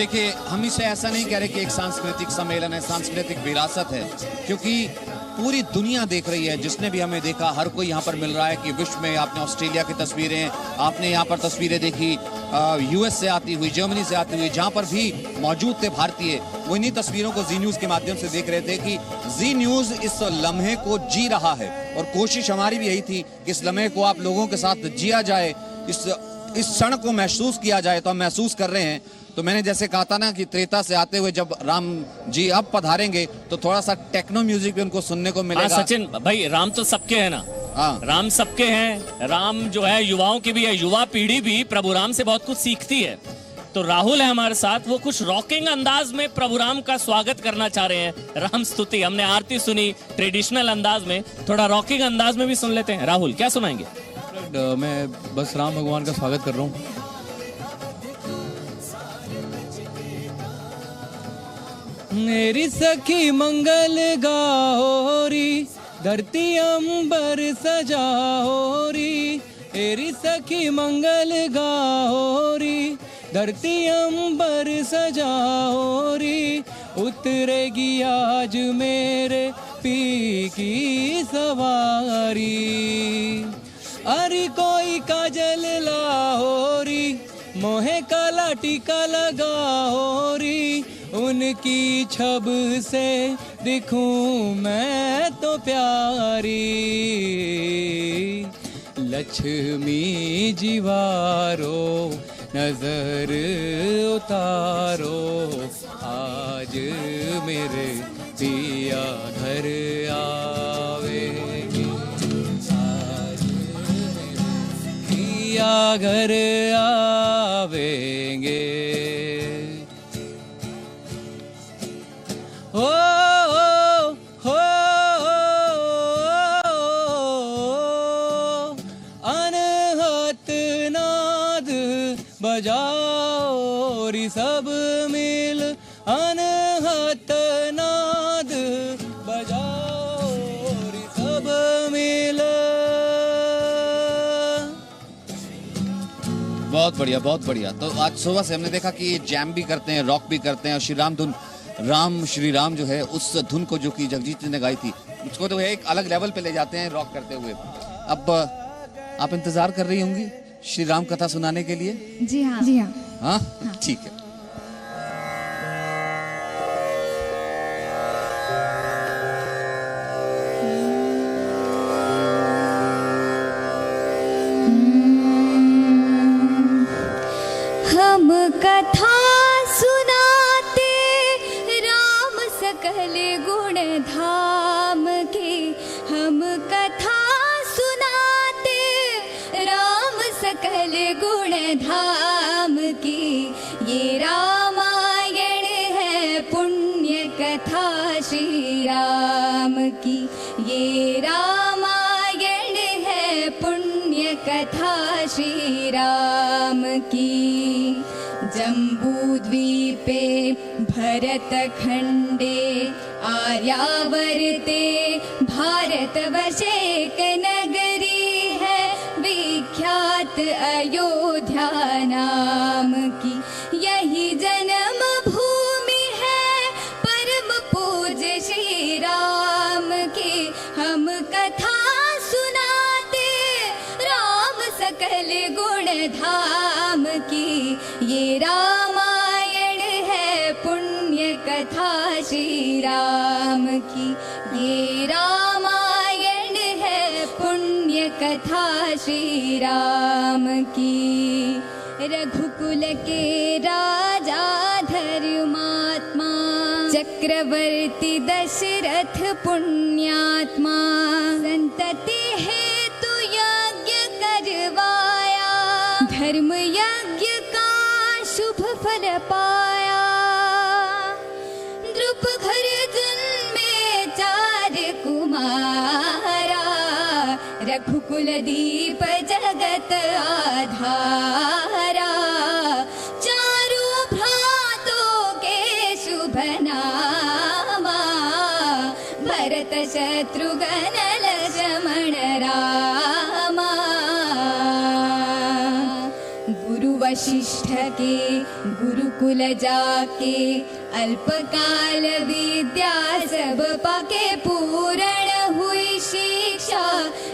देखिए, हम इसे ऐसा नहीं कह रहे कि एक सांस्कृतिक सम्मेलन है, सांस्कृतिक विरासत है, क्योंकि पूरी दुनिया देख रही है। जिसने भी हमें देखा, हर कोई यहाँ पर मिल रहा है कि विश्व में आपने ऑस्ट्रेलिया की तस्वीरें, आपने यहाँ पर तस्वीरें देखी यूएस से आती हुई, जर्मनी से आती हुई, जहाँ पर भी मौजूद थे भारतीय, वो इन्हीं तस्वीरों को जी न्यूज़ के माध्यम से देख रहे थे कि जी न्यूज़ इस लम्हे को जी रहा है। और कोशिश हमारी भी यही थी कि इस लम्हे को आप लोगों के साथ जिया जाए, इस क्षण को महसूस किया जाए। तो हम महसूस कर रहे हैं। तो मैंने जैसे कहा था ना कि त्रेता से आते हुए जब राम जी अब पधारेंगे तो थोड़ा सा टेक्नो म्यूजिक भी उनको सुनने को मिलेगा। सचिन भाई, राम तो सबके हैं ना। हाँ, राम सबके हैं। राम जो है युवाओं की भी है, युवा पीढ़ी भी प्रभु राम से बहुत कुछ सीखती है। तो राहुल है हमारे साथ, वो कुछ रॉकिंग अंदाज में प्रभु राम का स्वागत करना चाह रहे हैं। राम स्तुति, हमने आरती सुनी ट्रेडिशनल अंदाज में, थोड़ा रॉकिंग अंदाज में भी सुन लेते हैं। राहुल क्या सुनाएंगे? मैं बस राम भगवान का स्वागत कर रहा हूँ। मेरी सखी मंगल गाओरी, धरती अंबर सजाओरी। मेरी सखी मंगल गाओरी, धरती अंबर सजाओरी। उतरेगी आज मेरे पी की सवारी। अरे कोई काजल लाहोरी, मोहे काला टीका लगाओरी। उनकी छब से दिखूं मैं तो प्यारी। लक्ष्मी जीवारो नजर उतारो, आज मेरे पिया घर आवेंगे। आज मेरे पिया घर आवेंगे। हो अनहत नाद बजाओ री सब मिल। अनहत नाद बजाओ री सब मिल। बहुत बढ़िया, बहुत बढ़िया। तो आज सुबह से हमने देखा कि जैम भी करते हैं, रॉक भी करते हैं, और श्री राम धुन, राम श्री राम जो है उस धुन को जो कि जगजीत ने गाई थी, उसको तो एक अलग लेवल पे ले जाते हैं रॉक करते हुए। अब आप इंतजार कर रही होंगी श्री राम कथा सुनाने के लिए? जी हाँ, जी हाँ। हाँ, ठीक है। हम कथा सुनाते राम सकल गुण धाम की। हम कथा सुनाते राम सकल गुण धाम की। ये रामायण है पुण्य कथा श्री राम की। ये रामायण है पुण्य कथा श्री राम की। जम्बूद्वीपे भरतखण्डे आर्यावर्ते भारतवर्षे एक नगरी है विख्यात अयोध्या नाम की। यही जन्म भूमि है परम पूज्य श्री राम की। हम कथा सुनाते राम सकल गुण धाम की। ये रामायण है पुण्य कथा श्री राम की। ये रामायण है पुण्य कथा श्री राम की। रघुकुल के राजा धर्मात्मा, चक्रवर्ती दशरथ पुण्यात्मा। संतति हेतु यज्ञ करवाया, धर्म यज्ञ का शुभ फल पाया। द्रुप घर जन्मे 4 कुमारा, रघुकुल दीप जगत आधारा। चारों भ्रातों के शुभ नामा, भरत शत्रुघ्न लक्ष्मण रामा। वशिष्ठ के गुरुकुल जाके अल्पकाल विद्या सब पाके पूर्ण हुई शिक्षा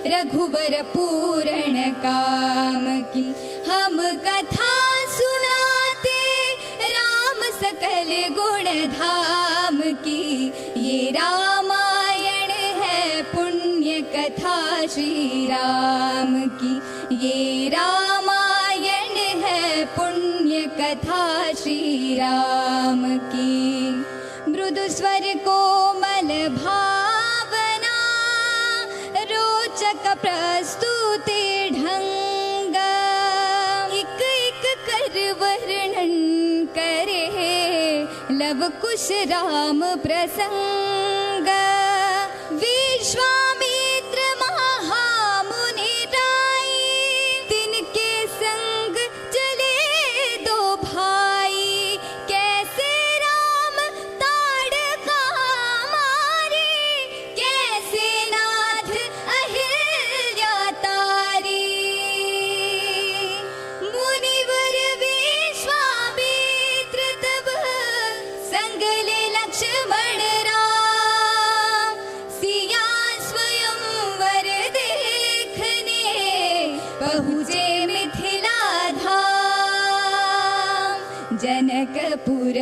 रघुवर पूर्ण काम की। हम कथा सुनाते राम सकल गुण धाम की। ये रामायण है पुण्य कथा श्री राम की। ये रामायण है पुण्य कथा श्री राम की। मृदु स्वर कोमल भावना रोचक प्रस्तुति ढंग एक एक कर वर्णन करे लव कुश राम प्रसंग। विश्वामित्र महामुनि राई तिनके संग चले दो भाई। कैसे राम ताड़का मारे कैसे नाथ अहिल्या तारी। मुनिवर विश्वामित्र तब संग ले लक्ष्मण राम। सिया स्वयंवर देखने पहुँचे मिथिला धाम। जनकपुर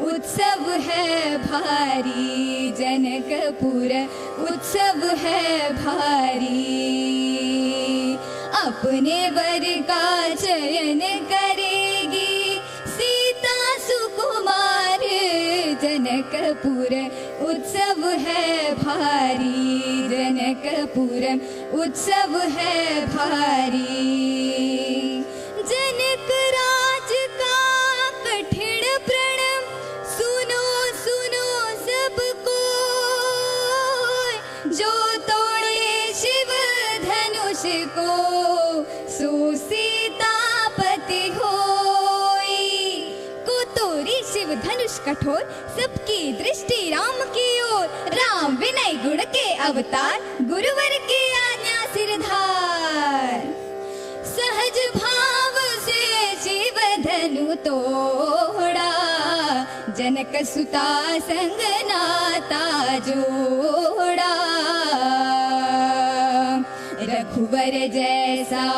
उत्सव है भारी जनकपुर उत्सव है भारी। अपने वर का चयन करेगी सीता सुकुमार। जनकपुर उत्सव है भारी जनकपुर उत्सव है भारी। जनक राज का कठिन प्रण सुनो सुनो सबको। जो तोड़े शिव धनुष को सो सीतापति होई। को तोड़ी शिव धनुष कठोर सबकी दृष्टि राम की ओर। राम विनय गुण के अवतार गुरुवर की आज्ञा सिरधार। सहज भाव से शिव धनु तोड़ा जनक सुता संग नाता जोड़ा। रघुवर जैसा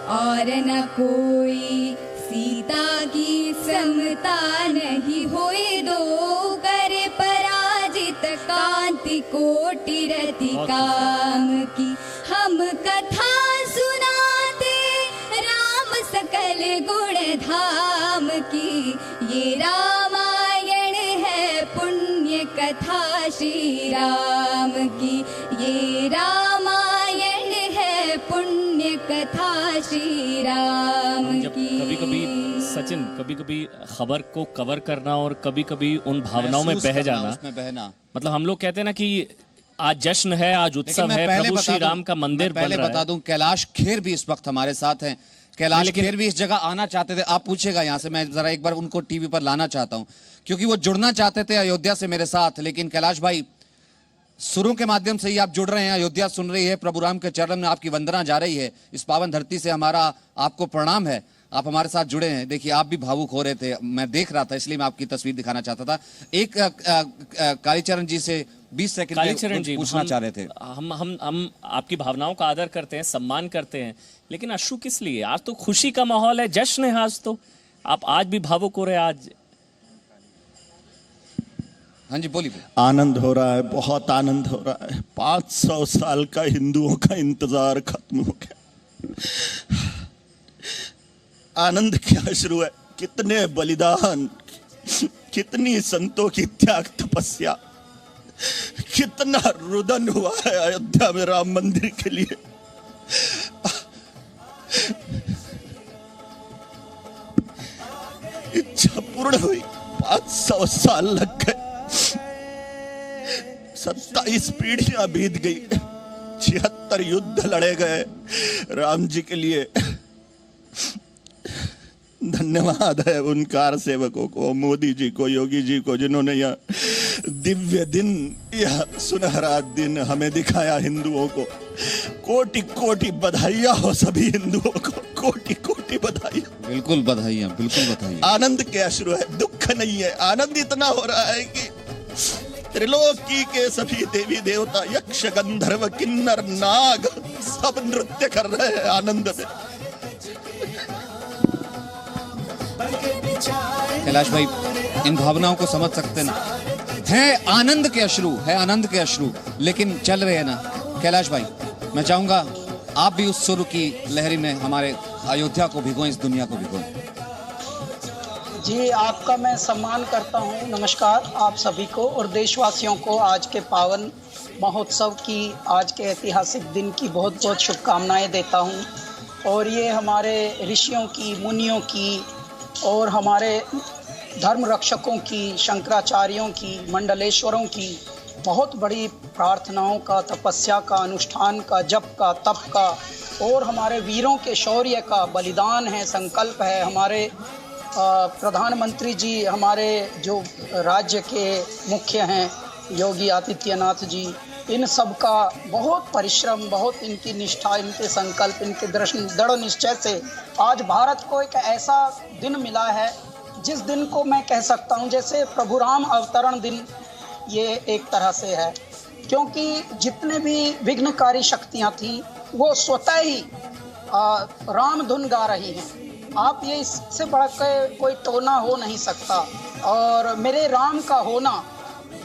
और न कोई सीता की समता नहीं होई। दो कर पराजित कांति कोटि रति काम की। हम कथा सुनाते राम सकल गुण धाम की। ये रामायण है पुण्य कथा श्री राम की। ये रामायण है पुण्य कथा श्री राम जब की। कभी कभी सचिन कभी कभी खबर को कवर करना और कभी कभी उन भावनाओं में बह जाना, उसमें बहना। मतलब हम लोग कहते हैं ना कि आज जश्न है, आज उत्सव है, पहले प्रभु श्री बता दूं- राम का मंदिर मैं पहले बन रहा बता है। दूं कैलाश खेर भी इस वक्त हमारे साथ हैं। कैलाश खेर भी इस जगह आना चाहते थे। आप पूछेगा यहाँ से, मैं जरा एक बार उनको टीवी पर लाना चाहता हूँ क्योंकि वो जुड़ना चाहते थे अयोध्या से मेरे साथ। लेकिन कैलाश भाई सुरों के माध्यम से ही आप जुड़ रहे हैं, अयोध्या सुन रही है, प्रभु राम के चरण में आपकी वंदना जा रही है। इस पावन धरती से हमारा आपको प्रणाम है, आप हमारे साथ जुड़े हैं। देखिए आप भी भावुक हो रहे थे, मैं देख रहा था, इसलिए मैं आपकी तस्वीर दिखाना चाहता था। एक कालीचरण जी से 20 सेकंड कालीचरण जी पूछना चाह रहे थे। हम आपकी भावनाओं का आदर करते हैं, सम्मान करते हैं, लेकिन अश्रु किस लिए? आज तो खुशी का माहौल है, जश्न है आज तो। आप आज भी भावुक हो रहे हैं आज। हाँ जी बोलिए। आनंद हो रहा है, बहुत आनंद हो रहा है। 500 साल का हिंदुओं का इंतजार खत्म हो गया। आनंद क्या शुरू है, कितने बलिदान, कितनी संतों की त्याग तपस्या, कितना रुदन हुआ है अयोध्या में राम मंदिर के लिए। इच्छा पूर्ण हुई, 500 साल लग गए, 27 पीढ़ियां बीत गई, 76 युद्ध लड़े गए राम जी के लिए। धन्यवाद है उन कार सेवकों को, मोदी जी को, योगी जी को, जिन्होंने यह दिव्य दिन, यह सुनहरा दिन हमें दिखाया हिंदुओं को। कोटि कोटि बधाइयां हो सभी हिंदुओं को, कोटि कोटि बधाइयां। बिल्कुल बधाइयाँ, बिल्कुल बधाइयाँ। आनंद के अश्रु है, दुख नहीं है। आनंद इतना हो रहा है कि त्रिलोकी के सभी देवी देवता, यक्ष, गंधर्व, किन्नर, नाग सब नृत्य कर रहे हैं आनंद में। कैलाश भाई, इन भावनाओं को समझ सकते ना, है आनंद के अश्रु, है आनंद के अश्रु, लेकिन चल रहे हैं ना। कैलाश भाई, मैं चाहूंगा आप भी उस सुर की लहरी में हमारे अयोध्या को भिगोएं, इस दुनिया को भिगोएं। जी, आपका मैं सम्मान करता हूँ। नमस्कार आप सभी को और देशवासियों को आज के पावन महोत्सव की, आज के ऐतिहासिक दिन की बहुत बहुत शुभकामनाएं देता हूँ। और ये हमारे ऋषियों की, मुनियों की और हमारे धर्म रक्षकों की, शंकराचार्यों की, मंडलेश्वरों की बहुत बड़ी प्रार्थनाओं का, तपस्या का, अनुष्ठान का, जप का, तप का और हमारे वीरों के शौर्य का बलिदान है, संकल्प है। हमारे प्रधानमंत्री जी, हमारे जो राज्य के मुख्य हैं योगी आदित्यनाथ जी, इन सब का बहुत परिश्रम, बहुत इनकी निष्ठा, इनके संकल्प, इनके दृढ़ निश्चय से आज भारत को एक ऐसा दिन मिला है जिस दिन को मैं कह सकता हूँ जैसे प्रभु राम अवतरण दिन ये एक तरह से है। क्योंकि जितने भी विघ्नकारी शक्तियाँ थीं वो स्वतः ही राम धुन गा रही हैं। आप ये इससे बढ़ के कोई टोना हो नहीं सकता। और मेरे राम का होना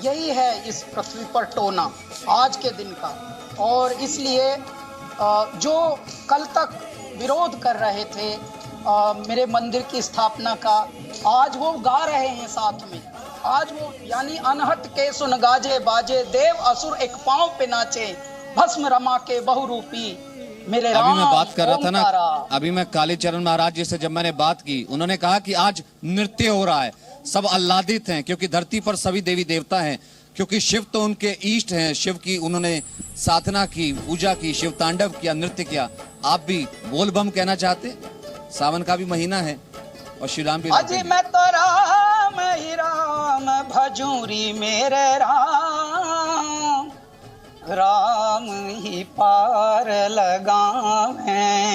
यही है इस पृथ्वी पर टोना आज के दिन का। और इसलिए जो कल तक विरोध कर रहे थे मेरे मंदिर की स्थापना का, आज वो गा रहे हैं साथ में। आज वो यानी अनहट के सुन गाजे बाजे, देव असुर एक पांव पे नाचे, भस्म रमा के बहुरूपी मेरे राम। अभी मैं बात कर रहा था ना, अभी मैं कालीचरण महाराज जी से जब मैंने बात की, उन्होंने कहा कि आज नृत्य हो रहा है, सब आह्लादित हैं क्योंकि धरती पर सभी देवी देवता हैं, क्योंकि शिव तो उनके इष्ट हैं। शिव की उन्होंने साधना की, पूजा की, शिव तांडव किया, नृत्य किया। आप भी बोल बम कहना चाहते? सावन का भी महीना है और श्री राम भी। अजी मैं तो राम ही राम भजूरी मेरे राम, राम ही पार लगाएंगे,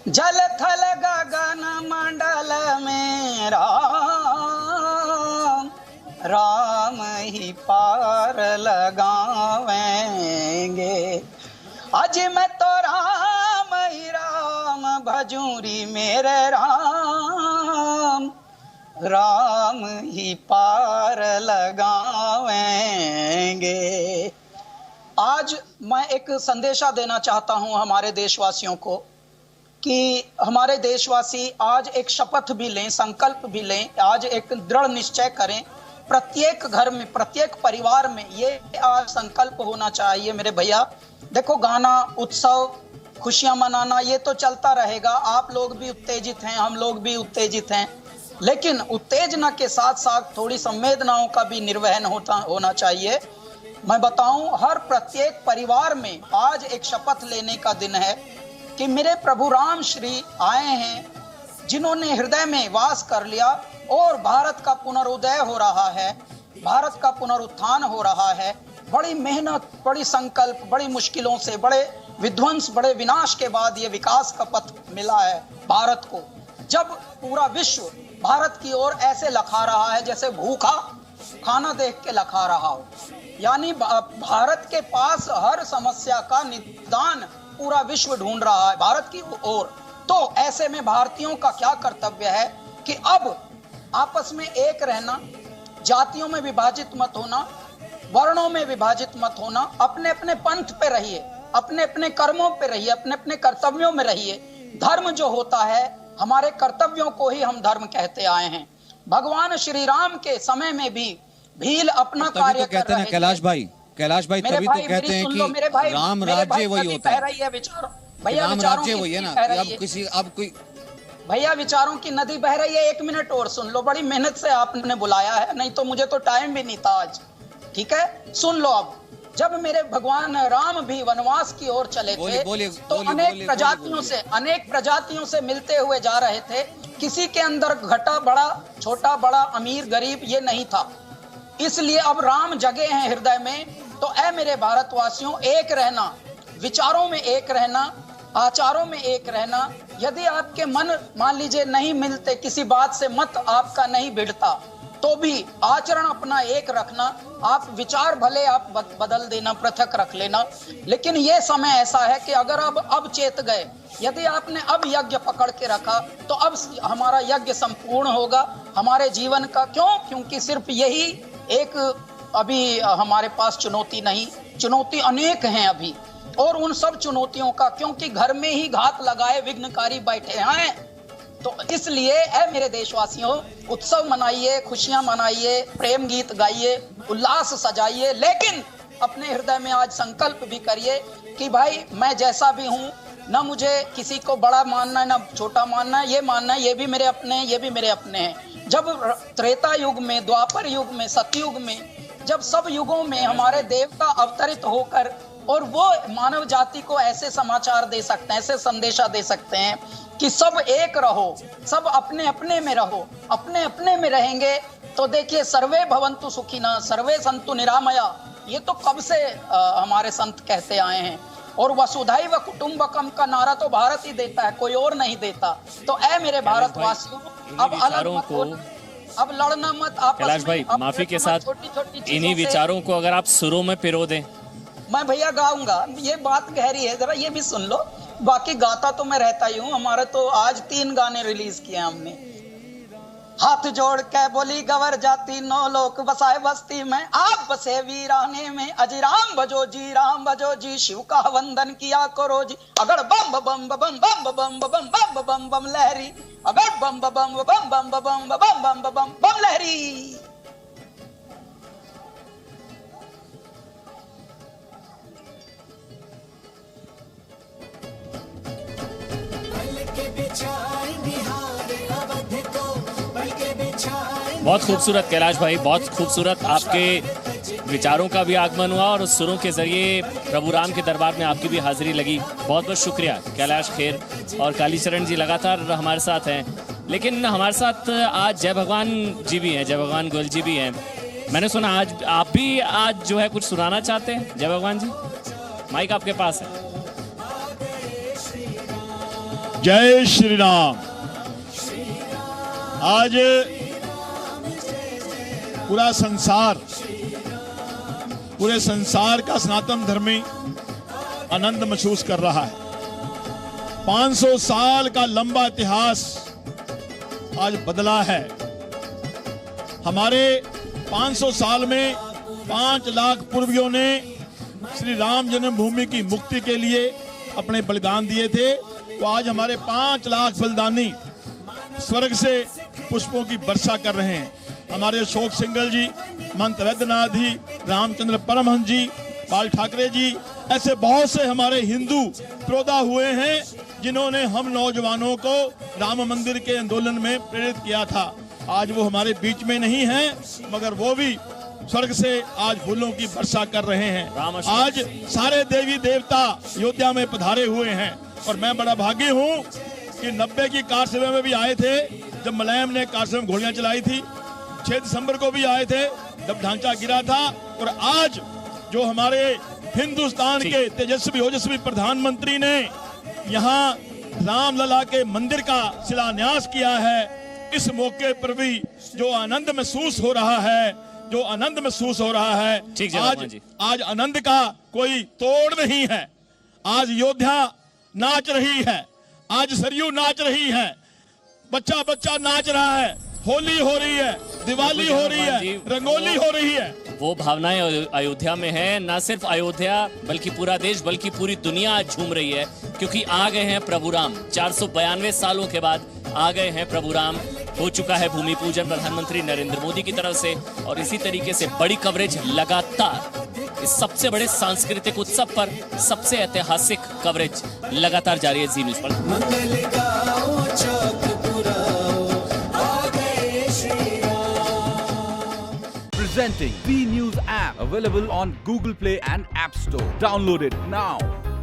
जल थल गगन मंडल में राम, राम ही पार लगाएंगे। आज मैं तो राम ही राम भजूरी मेरे राम, राम ही पार लगाएंगे। आज मैं एक संदेशा देना चाहता हूं हमारे देशवासियों को कि हमारे देशवासी आज एक शपथ भी लें, संकल्प भी लें, आज एक दृढ़ निश्चय करें। प्रत्येक घर में, प्रत्येक परिवार में ये आज संकल्प होना चाहिए मेरे भैया। देखो, गाना, उत्सव, खुशियां मनाना ये तो चलता रहेगा। आप लोग भी उत्तेजित हैं, हम लोग भी उत्तेजित हैं, लेकिन उत्तेजना के साथ साथ थोड़ी संवेदनाओं का भी निर्वहन होना चाहिए। मैं बताऊं, हर प्रत्येक परिवार में आज एक शपथ लेने का दिन है कि मेरे प्रभु राम श्री आए हैं, जिन्होंने हृदय में वास कर लिया और भारत का पुनरुदय हो रहा है, भारत का पुनरुत्थान हो रहा है। बड़ी मेहनत, बड़ी संकल्प, बड़ी मुश्किलों से, बड़े विध्वंस, बड़े विनाश के बाद ये विकास का पथ मिला है भारत को। जब पूरा विश्व भारत की ओर ऐसे लखा रहा है जैसे भूखा खाना देख के लखा रहा हो, यानी भारत के पास हर समस्या का निदान पूरा विश्व ढूंढ रहा है भारत की ओर। तो ऐसे में भारतीयों का क्या कर्तव्य है कि अब आपस में एक रहना, जातियों में विभाजित मत होना, वर्णों में विभाजित मत होना, अपने अपने पंथ पे रहिए, अपने अपने कर्मों पे रहिए, अपने अपने कर्तव्यों में रहिए। धर्म जो होता है, हमारे कर्तव्यों को ही हम धर्म कहते आए हैं। भगवान श्री राम के समय में भी भील अपना कार्य तो कहते हैं कैलाश भाई, तभी तो कहते हैं कि राम राज्य वही होता है। भैया राम राज्य वही है ना। अब कोई भैया विचारों की नदी बह रही है। 1 मिनट और सुन लो, बड़ी मेहनत से आपने बुलाया है, नहीं तो मुझे तो टाइम भी नहीं था आज। ठीक है, सुन लो। अब जब मेरे भगवान राम भी वनवास की ओर चले थे तो अनेक प्रजातियों से मिलते हुए जा रहे थे। किसी के अंदर घटा बड़ा, छोटा बड़ा, अमीर गरीब ये नहीं था। इसलिए अब राम जगे हैं हृदय में। तो ऐ मेरे भारतवासियों, एक रहना, विचारों में एक रहना, आचारों में एक रहना। यदि आपके मन मान लीजिए नहीं मिलते, किसी बात से मत आपका नहीं भिड़ता, तो भी आचरण अपना एक रखना। आप विचार भले आप बदल देना, पृथक रख लेना, लेकिन ये समय ऐसा है कि अगर अब चेत गए, यदि आपने अब यज्ञ पकड़ के रखा तो अब हमारा यज्ञ संपूर्ण होगा हमारे जीवन का। क्यों? क्योंकि सिर्फ यही एक अभी हमारे पास चुनौती नहीं, चुनौती अनेक हैं अभी, और उन सब चुनौतियों का, क्योंकि घर में ही घात लगाए विघ्नकारी बैठे हैं, तो इसलिए ऐ मेरे देशवासियों, उत्सव मनाइए, खुशियां मनाइए, प्रेम गीत गाइए, उल्लास सजाइए, लेकिन अपने हृदय में आज संकल्प भी करिए कि भाई मैं जैसा भी हूं, ना मुझे किसी को बड़ा मानना है ना छोटा मानना है, ये मानना है ये भी मेरे अपने हैं, ये भी मेरे अपने हैं। जब त्रेता युग में, द्वापर युग में, सतयुग में, जब सब युगों में हमारे देवता अवतरित होकर और वो मानव जाति को ऐसे समाचार दे सकते हैं, ऐसे संदेशा दे सकते हैं कि सब एक रहो, सब अपने अपने में रहो, अपने अपने में रहेंगे तो देखिए सर्वे भवन्तु सुखिनः सर्वे सन्तु निरामया, ये तो कब से हमारे संत कहते आए हैं। और वसुधैव कुटुंबकम का नारा तो भारत ही देता है, कोई और नहीं देता। तो ऐ मेरे भारतवासियों, अब अलग मत होना, अब लड़ना मत आपस में। कैलाश भाई माफी के साथ इन्हीं विचारों को अगर आप सुरों में पिरो दें। मैं भैया गाऊंगा, ये बात गहरी है, जरा ये भी सुन लो। बाकी गाता तो मैं रहता ही हूँ, हमारे तो आज 3 गाने रिलीज किए हमने। हाथ जोड़ के बोली गवर जाती, 9 लोक बसाए बस्ती में, आप बसे वीराने में, अजी राम भजो जी, शिव का वंदन किया करो जी। अगर बम बम बम बम बम बम बम बम बम बम लहरी, अगर बम बम बम बम बम बम बम बम बम लहरी। बहुत खूबसूरत कैलाश भाई, बहुत खूबसूरत। आपके विचारों का भी आगमन हुआ और सुरों के जरिए प्रभु राम के दरबार में आपकी भी हाजिरी लगी। बहुत बहुत शुक्रिया कैलाश खेर। और कालीचरण जी लगातार हमारे साथ हैं, लेकिन हमारे साथ आज जय भगवान जी भी हैं, जय भगवान गोयल जी भी हैं। मैंने सुना आज आप भी आज जो है कुछ सुनाना चाहते हैं। जय भगवान जी, माइक आपके पास है। जय श्री राम। आज पूरा संसार, पूरे संसार का सनातन धर्मी आनंद महसूस कर रहा है। 500 साल का लंबा इतिहास आज बदला है। हमारे 500 साल में 5 लाख पूर्वियों ने श्री राम जन्मभूमि की मुक्ति के लिए अपने बलिदान दिए थे। तो आज हमारे 5 लाख बलिदानी स्वर्ग से पुष्पों की वर्षा कर रहे हैं। हमारे अशोक सिंघल जी, महंत वैद्यनाथ जी, रामचंद्र परमहंस जी, बाल ठाकरे जी, ऐसे बहुत से हमारे हिंदू प्रोदा हुए हैं जिन्होंने हम नौजवानों को राम मंदिर के आंदोलन में प्रेरित किया था। आज वो हमारे बीच में नहीं हैं, मगर वो भी स्वर्ग से आज फूलों की वर्षा कर रहे हैं। आज सारे देवी देवता अयोध्या में पधारे हुए हैं और मैं बड़ा भागी हूँ कि 90 की कार सेवा में भी आए थे, जब मुलायम ने कार सेवा में घोड़ियां चलाई थी। 6 दिसंबर को भी आए थे जब ढांचा गिरा था। और आज जो हमारे हिंदुस्तान के तेजस्वी ओजस्वी प्रधानमंत्री ने यहाँ रामलला के मंदिर का शिलान्यास किया है, इस मौके पर भी जो आनंद महसूस हो रहा है, जो आनंद महसूस हो रहा है, आज आनंद का कोई तोड़ नहीं है। आज अयोध्या नाच रही है, आज सरयू नाच रही है, बच्चा बच्चा नाच रहा है, होली हो रही है, दिवाली हो रही है, रंगोली हो रही है। वो भावनाएं अयोध्या में है। ना सिर्फ अयोध्या बल्कि पूरा देश, बल्कि पूरी दुनिया आज झूम रही है, क्योंकि आ गए हैं प्रभु राम। 492 सालों के बाद आ गए हैं प्रभु राम। हो चुका है भूमि पूजन प्रधानमंत्री नरेंद्र मोदी की तरफ से, और इसी तरीके से बड़ी कवरेज लगातार इस सबसे बड़े सांस्कृतिक उत्सव पर सबसे ऐतिहासिक कवरेज लगातार जारी है जी न्यूज़ पर। Presenting V News app, available on Google Play and App Store. Download it now.